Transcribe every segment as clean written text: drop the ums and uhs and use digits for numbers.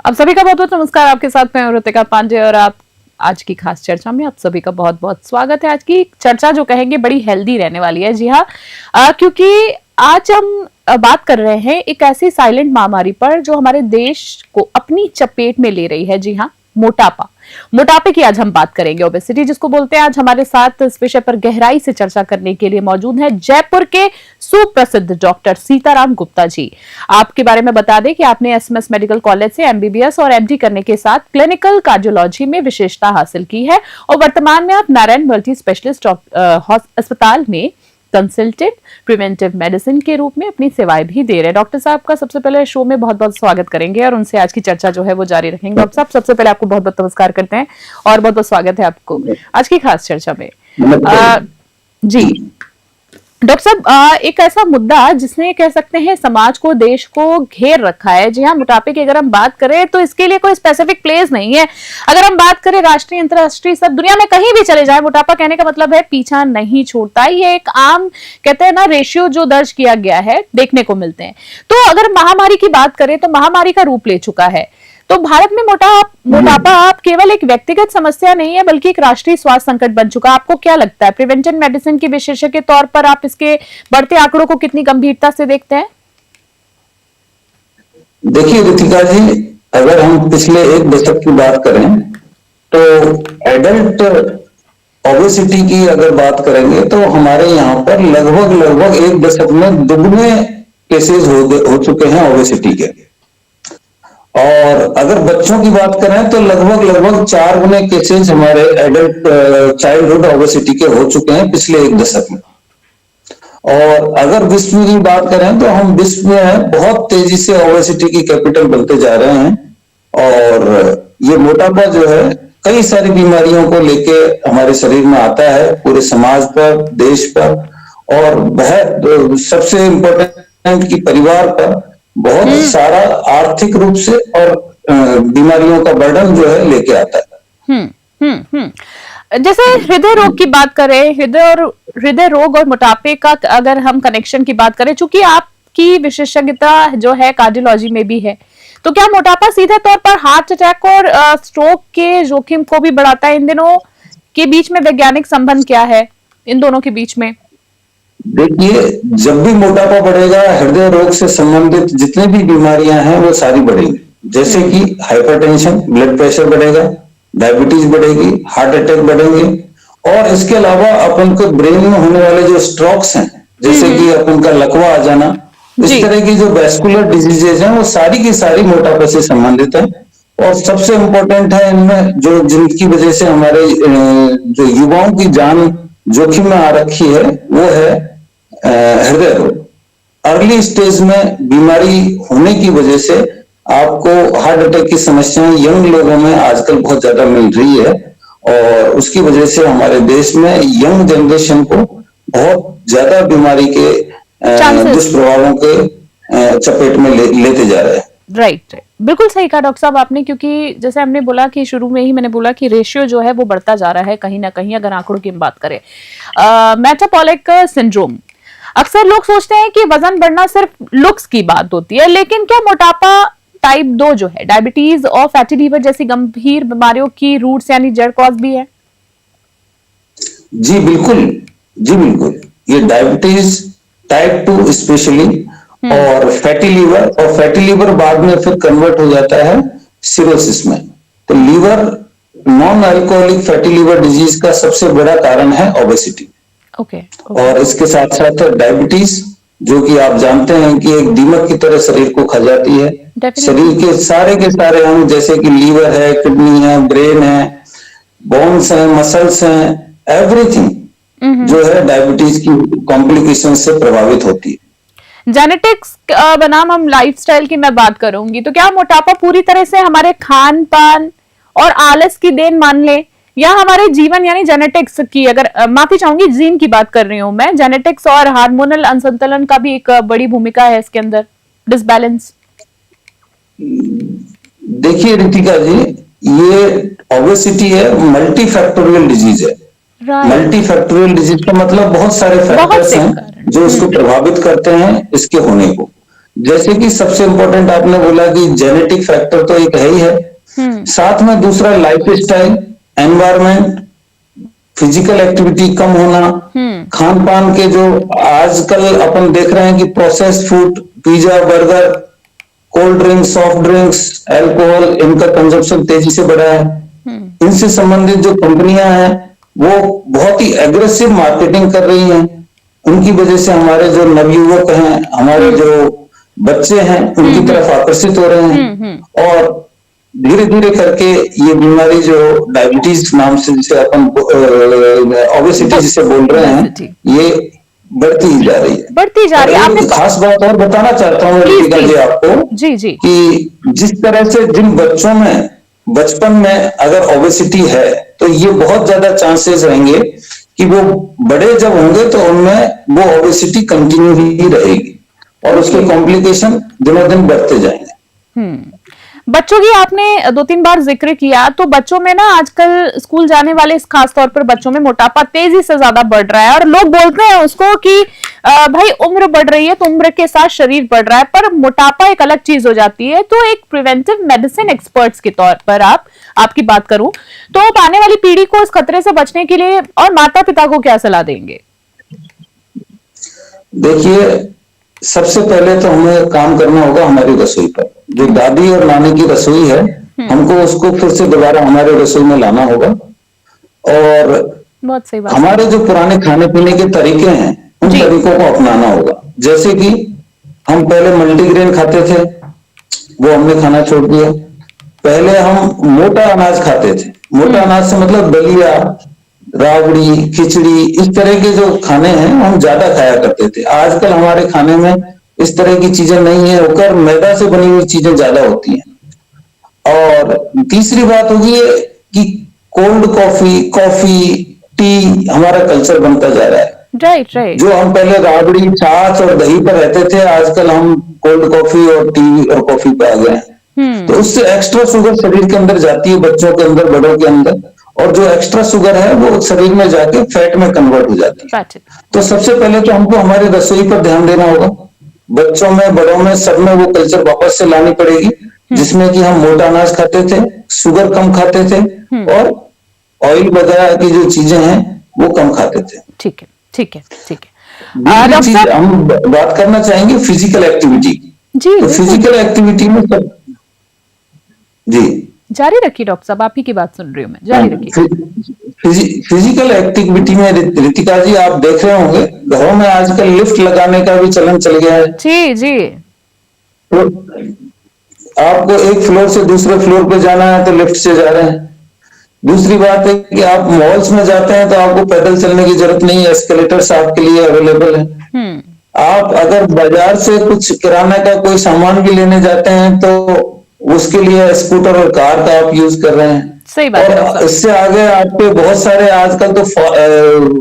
आप सभी का बहुत बहुत नमस्कार। आपके साथ मैं ऋतिका पांडे और आप आज की खास चर्चा में आप सभी का बहुत बहुत स्वागत है। आज की चर्चा जो कहेंगे बड़ी हेल्दी रहने वाली है। जी हाँ, क्योंकि आज हम बात कर रहे हैं एक ऐसी साइलेंट महामारी पर जो हमारे देश को अपनी चपेट में ले रही है। जी हाँ, मोटापा। मोटापे की आज हम बात करेंगे, ओबेसिटी जिसको बोलते हैं। आज हमारे साथ इस विषय पर गहराई से चर्चा करने के लिए मौजूद है जयपुर के सुप्रसिद्ध डॉक्टर सीताराम गुप्ता जी। आपके बारे में बता दें कि आपने एसएमएस मेडिकल कॉलेज से एमबीबीएस और एमडी करने के साथ क्लिनिकल कार्डियोलॉजी में विशेषता हासिल की है और वर्तमान में आप नारायण मल्टी स्पेशलिस्ट अस्पताल में कंसल्टेंट प्रिवेंटिव मेडिसिन के रूप में अपनी सेवाएं भी दे रहे हैं। डॉक्टर साहब का सबसे पहले शो में बहुत बहुत स्वागत करेंगे और उनसे आज की चर्चा जो है वो जारी रखेंगे। डॉक्टर साहब, सबसे पहले आपको बहुत बहुत नमस्कार करते हैं और बहुत बहुत स्वागत है आपको आज की खास चर्चा में। जी डॉक्टर साहब, एक ऐसा मुद्दा जिसने कह सकते हैं समाज को, देश को घेर रखा है। जी हाँ, मोटापे की अगर हम बात करें तो इसके लिए कोई स्पेसिफिक प्लेस नहीं है। अगर हम बात करें राष्ट्रीय, अंतर्राष्ट्रीय, सब दुनिया में कहीं भी चले जाए, मोटापा कहने का मतलब है पीछा नहीं छोड़ता। ये एक आम कहते हैं ना रेशियो जो दर्ज किया गया है देखने को मिलते हैं। तो अगर महामारी की बात करें तो महामारी का रूप ले चुका है। तो भारत में मोटापा आप केवल एक व्यक्तिगत समस्या नहीं है बल्कि एक राष्ट्रीय स्वास्थ्य संकट बन चुका है। आपको क्या लगता है, प्रिवेंटिव मेडिसिन के विशेषज्ञ के तौर पर आप इसके बढ़ते आंकड़ों को कितनी गंभीरता से देखते हैं? देखिए ऋतिका जी, अगर हम पिछले एक दशक की बात करें तो एडल्ट ओबेसिटी की अगर बात करेंगे तो हमारे यहाँ पर लगभग एक दशक में दुगने केसेस हो चुके हैं ओबेसिटी के। और अगर बच्चों की बात करें तो लगभग 4 गुने केसेस हमारे एडल्ट चाइल्डहुड ओबेसिटी के हो चुके हैं पिछले एक दशक में। और अगर विश्व की बात करें तो हम विश्व में बहुत तेजी से ओबेसिटी की कैपिटल बनते जा रहे हैं। और ये मोटापा जो है कई सारी बीमारियों को लेके हमारे शरीर में आता है, पूरे समाज पर, देश पर, और वह सबसे इम्पोर्टेंट की परिवार पर बहुत सारा आर्थिक रूप से और बीमारियों का बर्डन जो है लेके आता है। जैसे हृदय रोग की बात करें, हृदय रोग और मोटापे का अगर हम कनेक्शन की बात करें, चूंकि आपकी विशेषज्ञता जो है कार्डियोलॉजी में भी है, तो क्या मोटापा सीधे तौर पर हार्ट अटैक और स्ट्रोक के जोखिम को भी बढ़ाता है? इन दिनों के बीच में वैज्ञानिक संबंध क्या है इन दोनों के बीच में? देखिए, जब भी मोटापा बढ़ेगा, हृदय रोग से संबंधित जितने भी बीमारियां हैं वो सारी बढ़ेंगी। जैसे कि हाइपरटेंशन, ब्लड प्रेशर बढ़ेगा, डायबिटीज बढ़ेगी, हार्ट अटैक बढ़ेंगे, और इसके अलावा अपन को ब्रेन में होने वाले जो स्ट्रोक्स हैं, जैसे कि अपन का लकवा आ जाना, इस तरह की जो वैस्कुलर डिजीजेज हैं वो सारी की सारी मोटापे से संबंधित है। और सबसे इम्पोर्टेंट है इनमें जो जिनकी वजह से हमारे जो युवाओं की जान जोखिम में आ रखी है वो है हृदय रोग। अर्ली स्टेज में बीमारी होने की वजह से आपको हार्ट अटैक की समस्याएं यंग लोगों में आजकल बहुत ज्यादा मिल रही है, और उसकी वजह से हमारे देश में यंग जनरेशन को बहुत ज्यादा बीमारी के दुष्प्रभावों के चपेट में लेते जा रहे हैं। राइट, बिल्कुल सही कहा डॉक्टर साहब आपने, क्योंकि जैसे हमने बोला कि शुरू में ही मैंने बोला कि रेशियो जो है वो बढ़ता जा रहा है कहीं ना कहीं। अगर आंकड़ों की बात करें, मेटाबॉलिक सिंड्रोम, अक्सर लोग सोचते हैं कि वजन बढ़ना सिर्फ लुक्स की बात होती है, लेकिन क्या मोटापा टाइप 2 जो है, डायबिटीज और फैटी लीवर जैसी गंभीर बीमारियों की रूट्स यानी जड़ कॉज भी है? जी बिल्कुल। ये डायबिटीज टाइप 2 स्पेशली, और फैटी लीवर बाद में फिर कन्वर्ट हो जाता है सिरोसिस में। तो liver, non alcoholic fatty liver disease का सबसे बड़ा कारण है ओबेसिटी। और इसके साथ साथ डायबिटीज, जो कि आप जानते हैं कि एक दीमक की तरह शरीर को खा जाती है। शरीर के सारे अंग जैसे कि लीवर है, किडनी है, ब्रेन है, बोन्स हैं, मसल्स हैं, एवरीथिंग जो है डायबिटीज की कॉम्प्लिकेशन से प्रभावित होती है। जेनेटिक्स बनाम हम लाइफस्टाइल की मैं बात करूंगी, तो क्या मोटापा पूरी तरह से हमारे खान पान और आलस की देन मान ले, या हमारे जीवन यानी जेनेटिक्स की, अगर माफी चाहूंगी जीन की बात कर रही हूं मैं, जेनेटिक्स और हार्मोनल असंतुलन का भी एक बड़ी भूमिका है इसके अंदर, डिसबैलेंस? देखिए ऋतिका जी, ये ओबेसिटी है, मल्टी फैक्टोरियल डिजीज है। मल्टी फैक्टोरियल डिजीज का मतलब बहुत सारे फैक्टर्स हैं जो इसको प्रभावित करते हैं इसके होने को। जैसे कि सबसे इंपॉर्टेंट आपने बोला कि जेनेटिक फैक्टर तो एक है ही है, साथ में दूसरा life style, environment, physical activity कम होना, खान पान के जो आजकल अपन देख रहे हैं कि processed food, pizza, burger, cold drinks, soft drinks, alcohol, इनका कंजप्शन तेजी से बढ़ा है। इनसे संबंधित जो कंपनियां हैं वो बहुत ही एग्रेसिव मार्केटिंग कर रही हैं। उनकी वजह से हमारे जो नवयुवक हैं, हमारे जो बच्चे हैं, उनकी तरफ आकर्षित हो रहे हैं और धीरे धीरे करके ये बीमारी जो डायबिटीज नाम से जिसे अपन ओबेसिटी जिसे बोल रहे हैं, ये बढ़ती ही जा रही है। बढ़ती जा रही है। आपने खास बात और बताना चाहता हूँ रितिका जी आपको, जी जी, कि जिस तरह से जिन बच्चों में बचपन में अगर ओबेसिटी है तो ये बहुत ज्यादा चांसेस रहेंगे कि वो बड़े जब होंगे तो उनमें वो ओबेसिटी कंटिन्यू ही रहेगी और उसके कॉम्प्लिकेशन दिनों दिन बढ़ते जाएंगे। बच्चों की आपने 2-3 बार जिक्र किया, तो बच्चों में ना आजकल स्कूल जाने वाले खास तौर पर बच्चों में मोटापा तेजी से ज्यादा बढ़ रहा है और लोग बोलते हैं उसको कि भाई उम्र बढ़ रही है तो उम्र के साथ शरीर बढ़ रहा है, पर मोटापा एक अलग चीज हो जाती है। तो एक प्रिवेंटिव मेडिसिन एक्सपर्ट्स के तौर पर आपकी बात करूं तो आप आने वाली पीढ़ी को इस खतरे से बचने के लिए और माता पिता को क्या सलाह देंगे? देखिए, सबसे पहले तो हमें काम करना होगा हमारी रसोई पर। जो दादी और नानी की रसोई है, हमको उसको फिर से दोबारा हमारे रसोई में लाना होगा और बहुत सही बात। हमारे जो पुराने खाने पीने के तरीके हैं उन तरीकों को अपनाना होगा। जैसे कि हम पहले मल्टीग्रेन खाते थे, वो हमने खाना छोड़ दिया। पहले हम मोटा अनाज खाते थे, मोटा अनाज से मतलब दलिया, राबड़ी, खिचड़ी, इस तरह के जो खाने हैं हम ज्यादा खाया करते थे। आजकल हमारे खाने में इस तरह की चीजें नहीं है, होकर मैदा से बनी हुई चीजें ज्यादा होती हैं। और तीसरी बात होगी कि कोल्ड कॉफी, टी हमारा कल्चर बनता जा रहा है। राइट। जो हम पहले राबड़ी, छाछ और दही पर रहते थे, आजकल हम कोल्ड कॉफी और टी और कॉफी पे आ गए हैं। तो उससे एक्स्ट्रा शुगर शरीर के अंदर जाती है, बच्चों के अंदर, बड़ों के अंदर, और जो एक्स्ट्रा शुगर है वो शरीर में जाके फैट में कन्वर्ट हो जाती है। तो सबसे पहले तो हमको हमारी रसोई पर ध्यान देना होगा। बच्चों में, बड़ों में, सब में वो कल्चर वापस से लानी पड़ेगी जिसमें कि हम मोटा अनाज खाते थे, शुगर कम खाते थे और ऑयल वगैरह की जो चीजें हैं वो कम खाते थे। ठीक है। चीज हम बात करना चाहेंगे फिजिकल एक्टिविटी की। तो फिजिकल एक्टिविटी में सब जी जारी रखिए डॉक्टर साहब, आप ही की बात सुन रही हूँ मैं, जारी रखिए। फिजिकल एक्टिविटी में रितिका जी आप देख रहे होंगे घरों में आजकल लिफ्ट लगाने का भी चलन चल गया है। जी। तो आपको एक फ्लोर से दूसरे फ्लोर पे जाना है तो लिफ्ट से जा रहे हैं। दूसरी बात है कि आप मॉल्स में जाते हैं तो आपको पैदल चलने की जरूरत नहीं है, एस्केलेटर्स आपके लिए अवेलेबल है। आप अगर बाजार से कुछ किराना का कोई सामान भी लेने जाते हैं तो उसके लिए स्कूटर और कार का आप यूज कर रहे हैं। सही बात है। और इससे आगे आपके बहुत सारे आजकल तो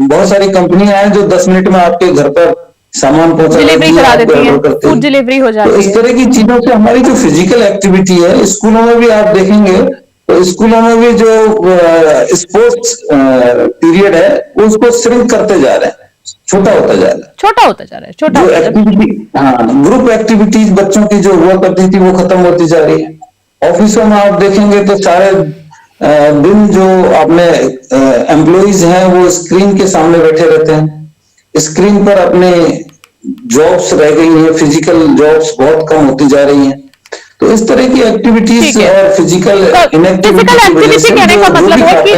बहुत सारी कंपनियां हैं जो 10 मिनट में आपके घर पर सामान पहुंचा डिलीवरी करा देती हैं, फूड डिलीवरी हो जाती है। तो इस तरह की चीजों से हमारी जो फिजिकल एक्टिविटी है, स्कूलों में भी आप देखेंगे तो स्कूलों में भी जो स्पोर्ट्स पीरियड है उसको श्रिंक करते जा रहे हैं, छोटा होता जा रहा है। जो एक्टिविटी, ग्रुप एक्टिविटीज बच्चों की जो हुआ करती थी वो खत्म होती जा रही है। ऑफिसों में आप देखेंगे तो सारे दिन जो अपने एम्प्लॉइज हैं वो स्क्रीन के सामने बैठे रहते हैं, स्क्रीन पर अपने जॉब्स रह गई हैं, फिजिकल जॉब्स बहुत कम होती जा रही हैं। तो इस तरह की एक्टिविटीज और फिजिकल इनएक्टिविटी कहने का मतलब है कि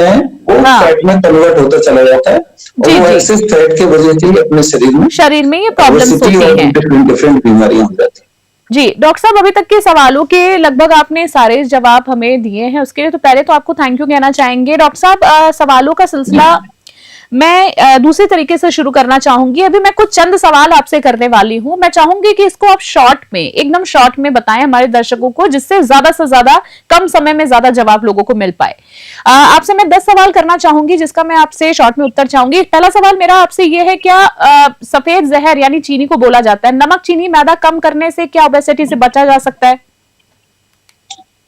वो फैट में कन्वर्ट होता चला जाता है और वो एक्सेस फैट के वजह से अपने शरीर में ये प्रॉब्लम्स होती हैं, डिफरेंट बीमारियां हो जाती हैं। जी डॉक्टर साहब, अभी तक के सवालों के लगभग आपने सारे जवाब हमें दिए हैं, उसके लिए तो पहले तो आपको थैंक यू कहना चाहेंगे। डॉक्टर साहब, सवालों का सिलसिला मैं दूसरे तरीके से शुरू करना चाहूंगी। अभी मैं कुछ चंद सवाल आपसे करने वाली हूं, मैं चाहूंगी कि इसको आप शॉर्ट में, एकदम शॉर्ट में बताएं हमारे दर्शकों को, जिससे ज्यादा से ज्यादा कम समय में ज्यादा जवाब लोगों को मिल पाए। आपसे मैं 10 सवाल करना चाहूंगी जिसका मैं आपसे शॉर्ट में उत्तर चाहूंगी। पहला सवाल मेरा आपसे ये है, क्या सफेद जहर यानी चीनी को बोला जाता है, नमक चीनी मैदा कम करने से क्या ओबेसिटी से बचा जा सकता है?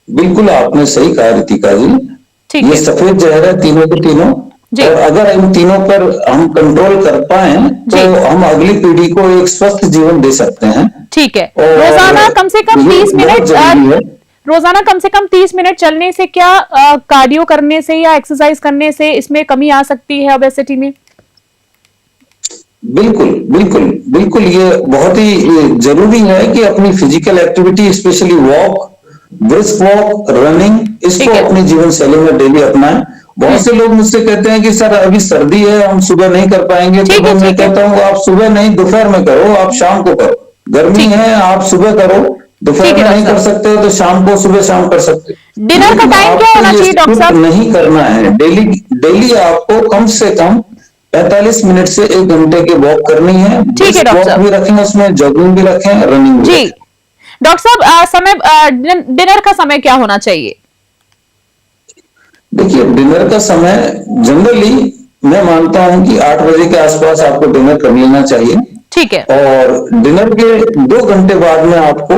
बिल्कुल आपने सही कहा रितिका जी, ये सफेद जहर है तीनों के तीनों, और अगर इन तीनों पर हम कंट्रोल कर पाए तो हम अगली पीढ़ी को एक स्वस्थ जीवन दे सकते हैं। ठीक है। और रोजाना कम से कम ये 30 बहुत मिनट जरूरी है। रोजाना कम से कम 30 मिनट चलने से क्या कार्डियो करने से या एक्सरसाइज करने से इसमें कमी आ सकती है ओबेसिटी में? बिल्कुल बिल्कुल बिल्कुल, ये बहुत ही ये जरूरी है कि अपनी physical activity, specially walk, brisk walk, running, इसको ठीक है। अपनी जीवन शैली में डेली अपनाएं। बहुत से लोग मुझसे कहते हैं कि सर अभी सर्दी है, हम सुबह नहीं कर पाएंगे, ठीक तो है, मैं ठीक है। कहता हूँ आप सुबह नहीं, दोपहर में करो, आप शाम को करो। गर्मी ठीक है, आप सुबह करो, दोपहर ठीक है में नहीं डॉक्टर कर साहब। सकते हो तो शाम को, सुबह शाम कर सकते हो। डिनर का लेकिन टाइम क्या आपको होना ये चाहिए डॉक्टर स्किप साहब? नहीं करना है। डेली डेली आपको कम से कम 45 मिनट से 1 घंटे की वॉक करनी है। ठीक है ब्रिस्क डॉक्टर वॉक साहब। भी रखें, उसमें जॉगिंग भी रखें, रनिंग भी जी रखें। डॉक्टर साहब, समय डिनर का समय क्या होना चाहिए? देखिए, डिनर का समय जनरली मैं मानता हूं कि 8 बजे के आसपास आपको डिनर कर लेना चाहिए। ठीक है। और डिनर के 2 घंटे बाद में आपको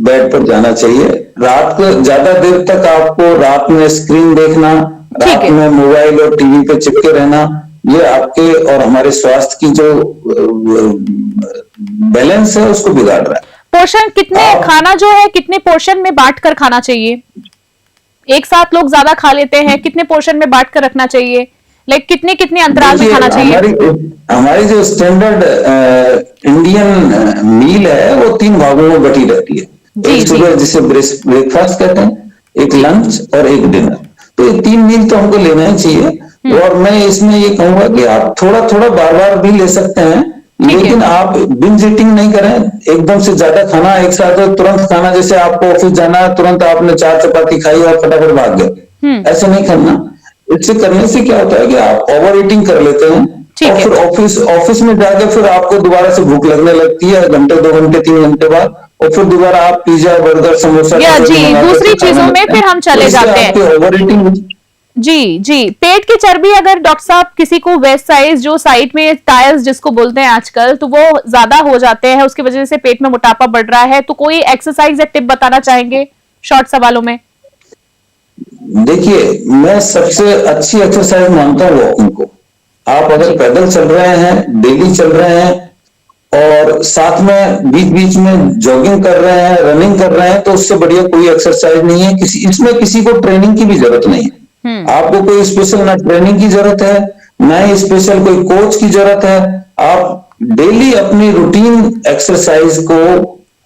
बेड पर जाना चाहिए। रात को ज्यादा देर तक आपको रात में स्क्रीन देखना, ठीक रात है। में मोबाइल और टीवी पे चिपके रहना, ये आपके और हमारे स्वास्थ्य की जो बैलेंस है उसको बिगाड़ रहा पोर्शन कितने, है। आप खाना जो है कितने पोर्शन में बांट कर खाना चाहिए? एक साथ लोग ज्यादा खा लेते हैं, कितने पोर्शन में बांट कर रखना चाहिए? लाइक कितने कितने अंतराल में देखिए, खाना चाहिए? हमारी हमारी जो स्टैंडर्ड इंडियन मील है वो 3 भागों में बटी रहती है। जी एक जी सुबह जिसे ब्रेकफास्ट कहते हैं, एक जी। लंच और एक डिनर। तो ये 3 मील तो हमको लेना ही चाहिए। और मैं इसमें ये कहूंगा कि आप थोड़ा थोड़ा बार बार भी ले सकते हैं, ठीक है। लेकिन आप बिंज ईटिंग नहीं करें। एकदम से ज्यादा खाना एक साथ तुरंत खाना, जैसे आपको ऑफिस जाना है, तुरंत आपने 4 चपाती खाई और फटाफट भाग गए, ऐसे नहीं करना। इससे करने से क्या होता है कि आप ओवर ईटिंग कर लेते हैं, ठीक और है। फिर ऑफिस ऑफिस में जाके फिर आपको दोबारा से भूख लगने लगती है, घंटे 2 घंटे 3 घंटे बाद, और फिर दोबारा आप पिज्जा बर्गर समोसा या कचौड़ी जी, मंगा के दूसरी फिर खाने चीजों में लगते हैं। फिर हम तो चले इससे जाते हैं। आपकी ओवर ईटिंग। जी जी। पेट की चर्बी, अगर डॉक्टर साहब किसी को वेस्ट साइज, जो साइड में टायर्स जिसको बोलते हैं आजकल, तो वो ज्यादा हो जाते हैं, उसकी वजह से पेट में मोटापा बढ़ रहा है, तो कोई एक्सरसाइज या टिप बताना चाहेंगे शॉर्ट सवालों में? देखिए, मैं सबसे अच्छी एक्सरसाइज मानता हूँ वॉकिंग को। आप अगर जी पैदल चल रहे हैं, डेली चल रहे हैं, और साथ में बीच बीच में जॉगिंग कर रहे हैं, रनिंग कर रहे हैं, तो उससे बढ़िया कोई एक्सरसाइज नहीं है। इसमें किसी को ट्रेनिंग की भी जरूरत नहीं है। आपको कोई स्पेशल ना ट्रेनिंग की जरूरत है, ना ही स्पेशल कोई कोच की जरूरत है। आप डेली अपनी रूटीन एक्सरसाइज को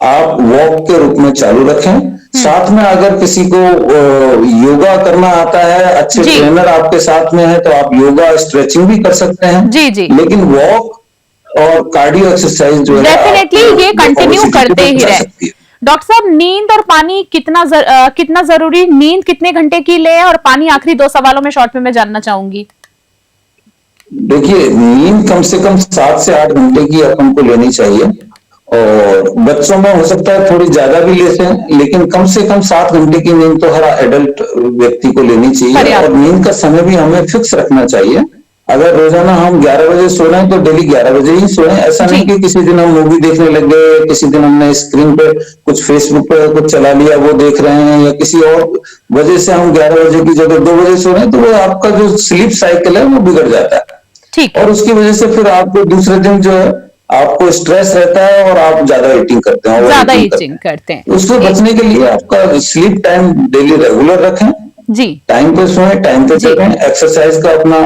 आप वॉक के रूप में चालू रखें। साथ में अगर किसी को योगा करना आता है, अच्छे जी ट्रेनर आपके साथ में है, तो आप योगा स्ट्रेचिंग भी कर सकते हैं। जी जी। लेकिन वॉक और कार्डियो एक्सरसाइज जो है डेफिनेटली आपको ये कंटिन्यू ओबेसिटी करते को ही बचा रहे। सकती है। डॉक्टर साहब, नींद और पानी कितना जरूरी, नींद कितने घंटे की ले, और पानी आखिरी 2 सवालों में शॉर्ट में मैं जानना चाहूंगी। देखिए, नींद कम से कम 7 से 8 घंटे की अपन को लेनी चाहिए। और बच्चों में हो सकता है थोड़ी ज्यादा भी लेते हैं, लेकिन कम से कम 7 घंटे की नींद तो हर एडल्ट व्यक्ति को लेनी चाहिए। पर्याप्त। और नींद का समय भी हमें फिक्स रखना चाहिए। अगर रोजाना हम 11 बजे सो रहे हैं तो डेली 11 बजे ही सोएं। ऐसा जी नहीं कि किसी दिन हम मूवी देखने लग गए, किसी दिन हमने स्क्रीन पे कुछ फेसबुक पे कुछ चला लिया, वो देख रहे हैं, या किसी और वजह से हम 11 बजे की जगह 2 बजे सो रहे हैं, तो वो आपका जो स्लीप साइकिल है वो बिगड़ जाता है। ठीक है। और उसकी वजह से फिर आपको दूसरे दिन जो है आपको स्ट्रेस रहता है, और आप ज्यादा ईटिंग करते हैं, ओवर ज्यादा ईटिंग करते ईटिंग करते हैं। हैं। उससे बचने के लिए आपका स्लीप टाइम डेली रेगुलर रखें, जी टाइम पे सोएं, टाइम पे जी जगें। एक्सरसाइज का अपना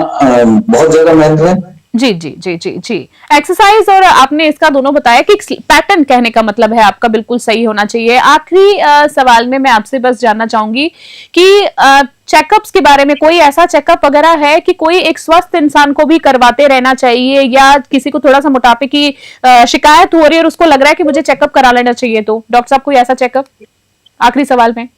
बहुत ज्यादा महत्व है। जी जी जी जी जी। एक्सरसाइज और आपने इसका दोनों बताया कि पैटर्न, कहने का मतलब है आपका बिल्कुल सही होना चाहिए। आखिरी सवाल में मैं आपसे बस जानना चाहूंगी कि चेकअप्स के बारे में, कोई ऐसा चेकअप वगैरह है कि कोई एक स्वस्थ इंसान को भी करवाते रहना चाहिए, या किसी को थोड़ा सा मोटापे की शिकायत हो रही है और उसको लग रहा है कि मुझे चेकअप करा लेना चाहिए, तो डॉक्टर साहब कोई ऐसा चेकअप आखिरी सवाल में?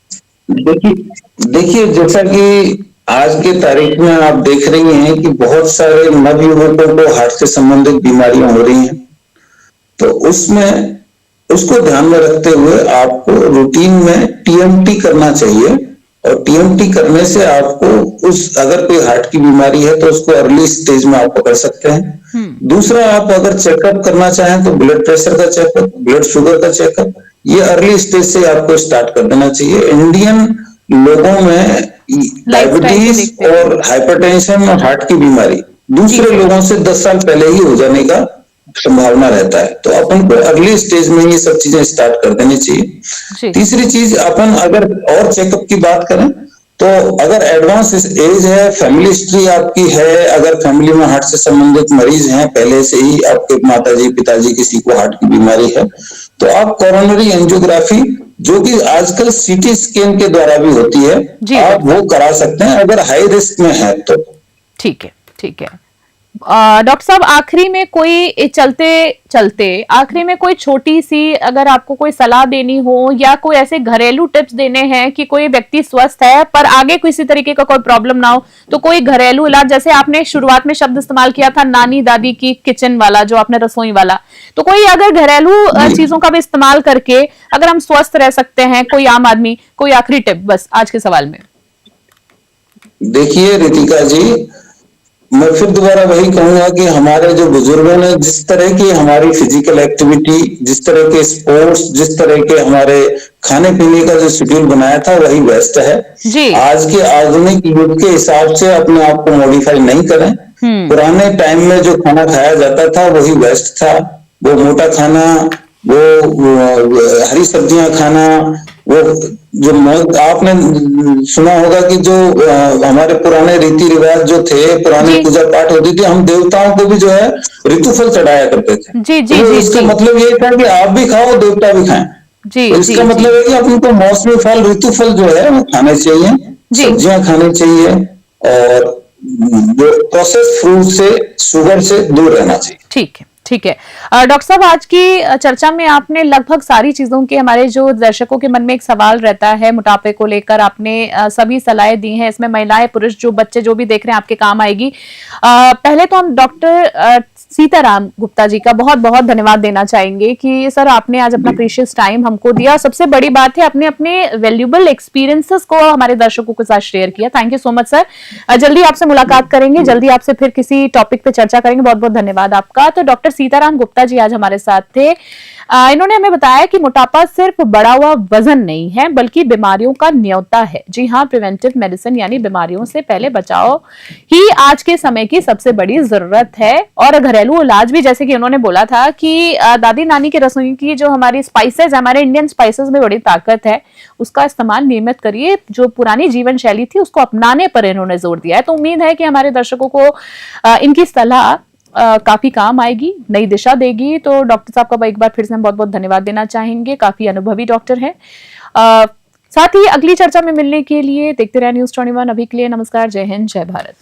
देखिए, जैसा कि आज के तारीख में आप देख रही हैं कि बहुत सारे नवयुवकों को हार्ट से संबंधित बीमारियां हो रही हैं। तो उसमें उसको ध्यान में रखते हुए आपको रूटीन में टीएमटी करना चाहिए। और टीएमटी करने से आपको अगर कोई हार्ट की बीमारी है तो उसको अर्ली स्टेज में आप पकड़ सकते हैं। दूसरा, आप अगर चेकअप करना चाहें तो ब्लड प्रेशर का चेकअप, ब्लड शुगर का चेकअप, ये अर्ली स्टेज से आपको स्टार्ट कर देना चाहिए। इंडियन लोगों में डायबिटीज और हाइपरटेंशन और हार्ट की बीमारी दूसरे लोगों से 10 साल पहले ही हो जाने का संभावना रहता है, तो अपन को अर्ली स्टेज में ये सब चीजें स्टार्ट कर देनी जी। चाहिए। तीसरी चीज, अपन अगर और चेकअप की बात करें तो अगर एडवांस एज है, फैमिली हिस्ट्री आपकी है, अगर फैमिली में हार्ट से संबंधित मरीज हैं, पहले से ही आपके माताजी पिताजी किसी को हार्ट की बीमारी है, तो आप कोरोनरी एंजियोग्राफी, जो कि आजकल सीटी स्कैन के द्वारा भी होती है, आप वो करा सकते हैं अगर हाई रिस्क में है तो। ठीक है, ठीक है। डॉक्टर साहब, आखिरी में कोई चलते चलते आखिरी में कोई छोटी सी अगर आपको कोई सलाह देनी हो या कोई ऐसे घरेलू टिप्स देने हैं कि कोई व्यक्ति स्वस्थ है पर आगे किसी तरीके का कोई प्रॉब्लम ना हो, तो कोई घरेलू इलाज, जैसे आपने शुरुआत में शब्द इस्तेमाल किया था नानी दादी की किचन वाला, जो आपने रसोई वाला, तो कोई अगर घरेलू चीजों का भी इस्तेमाल करके अगर हम स्वस्थ रह सकते हैं, कोई आम आदमी, कोई आखिरी टिप बस आज के सवाल में। देखिए रितिका जी, मैं फिर दोबारा वही कहूंगा कि हमारे जो बुजुर्गों ने जिस तरह की हमारी फिजिकल एक्टिविटी, जिस तरह के स्पोर्ट्स, जिस तरह के हमारे खाने पीने का जो शेड्यूल बनाया था वही बेस्ट है जी। आज के आधुनिक युग के हिसाब से अपने आप को मॉडिफाई नहीं करें। पुराने टाइम में जो खाना खाया जाता था वही बेस्ट था, वो मोटा खाना, वो हरी सब्जियां खाना, वो जो आपने सुना होगा कि जो हमारे पुराने रीति रिवाज जो थे, पुरानी पूजा पाठ होती थी, हम देवताओं को भी जो है ऋतुफल चढ़ाया करते थे। जी जी तो जी, इसका जी। मतलब ये था कि आप भी खाओ देवता भी खाएं। जी, तो इसका जी, मतलब है कि अपन को मौसमी फल ऋतुफल जो है वो खाने चाहिए, सब्जियां खानी चाहिए, और जो प्रोसेस फ्रूट से, शुगर से दूर रहना चाहिए। ठीक है, ठीक है। डॉक्टर साहब, आज की चर्चा में आपने लगभग सारी चीजों के, हमारे जो दर्शकों के मन में एक सवाल रहता है मोटापे को लेकर, आपने सभी सलाहें दी हैं। इसमें महिलाएं पुरुष जो बच्चे जो भी देख रहे हैं आपके काम आएगी। पहले तो हम डॉक्टर सीताराम गुप्ता जी का बहुत बहुत धन्यवाद देना चाहेंगे कि सर आपने आज अपना प्रीशियस टाइम हमको दिया। सबसे बड़ी बात है अपने अपने वैल्यूएबल एक्सपीरियंसेस को हमारे दर्शकों के साथ शेयर किया। Thank you so much sir. जल्दी आपसे मुलाकात करेंगे, जल्दी आपसे फिर किसी टॉपिक पे चर्चा करेंगे। बहुत बहुत धन्यवाद आपका। तो डॉक्टर सीताराम गुप्ता जी आज हमारे साथ थे। इन्होंने हमें बताया कि मोटापा सिर्फ बढ़ा हुआ वजन नहीं है बल्कि बीमारियों का न्योता है। जी हाँ, प्रिवेंटिव मेडिसिन यानी बीमारियों से पहले बचाव ही आज के समय की सबसे बड़ी जरूरत है। और घरेलू इलाज भी, जैसे कि उन्होंने बोला था कि दादी नानी की रसोई की जो हमारी स्पाइसेस, हमारे इंडियन स्पाइसेस में बड़ी ताकत है, उसका इस्तेमाल नियमित करिए। जो पुरानी जीवन शैली थी उसको अपनाने पर इन्होंने जोर दिया है। तो उम्मीद है कि हमारे दर्शकों को इनकी सलाह काफी काम आएगी, नई दिशा देगी। तो डॉक्टर साहब का एक बार फिर से हम बहुत बहुत धन्यवाद देना चाहेंगे। काफी अनुभवी डॉक्टर हैं। साथ ही अगली चर्चा में मिलने के लिए देखते रहे न्यूज़ 21। अभी के लिए नमस्कार, जय हिंद, जय भारत।